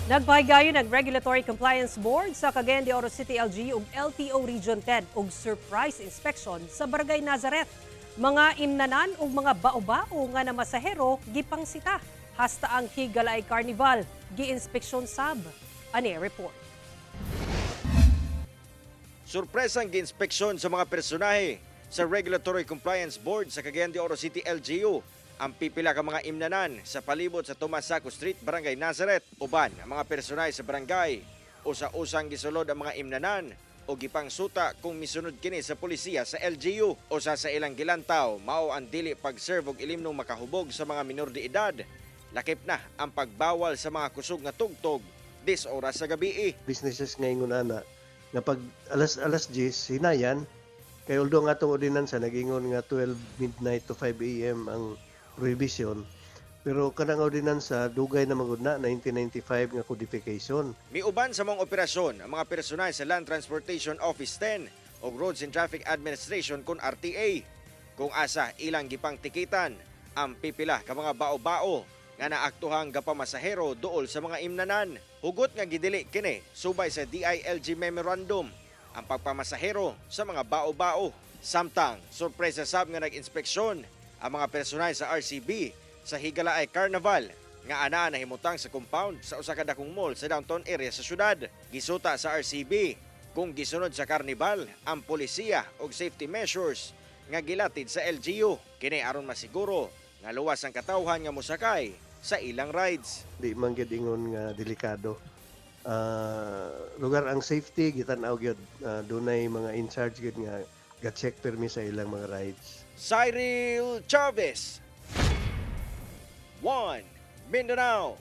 Nagpahigayon ang Regulatory Compliance Board sa Cagayan de Oro City LG ug LTO Region 10 ug surprise inspection sa Barangay Nazareth. Mga imnanan ug mga bao-bao nga na masahero gipangsita. Hasta ang Higalay Carnival gi-inspeksyon sab. Ani report. Surpresang gi-inspeksyon sa mga personahe sa Regulatory Compliance Board sa Cagayan de Oro City LGU ang pipila ka mga imnanan sa palibot sa Tomasaco Street, Barangay Nazareth. Uban ang mga personahe sa barangay o sa usang gisulod ang mga imnanan o gipangsuta kung misunod kini sa polisiya sa LGU o sa ilang gilantaw mao ang dili pag-serve og ilimnong makahubog sa mga minor de edad. Lakip na ang pagbawal sa mga kusog nga tugtog 10 oras sa gabi. Businesses ngayon ana nga pag alas 10 hinayan kay although nga atong ordinansa nagingon nga 12 midnight to 5 AM ang prohibition, pero kanang ordinansa dugay na magud na 1995 nga codification. Miuban sa mga operasyon ang mga personal sa Land Transportation Office 10 o Roads and Traffic Administration kun RTA kung asa ilang gipang tikitan ang pipila ka mga bao-bao nga naaktuhang gapamasahero duol sa mga imnanan. Hugot nga gidili kini subay sa DILG Memorandum ang pagpamasahero sa mga bao-bao. Samtang sorpresa sab nga nag-inspeksyon ang mga personal sa RCB sa Higalay Carnival nga anaa nahimutang sa compound sa usa ka dakong mall sa downtown area sa syudad. Gisuta sa RCB kung gisunod sa carnival ang polisiya og safety measures nga gilatid sa LGU kini aron masiguro nga luwas ang katawhan nga mosakay sa ilang rides. Di man gyud ingon nga delikado. Lugar ang safety gitan-aw gyud, dunay mga in charge gyud nga ga-check permi sa ilang mga rides. Cyril Chavez, 1 Mindanao.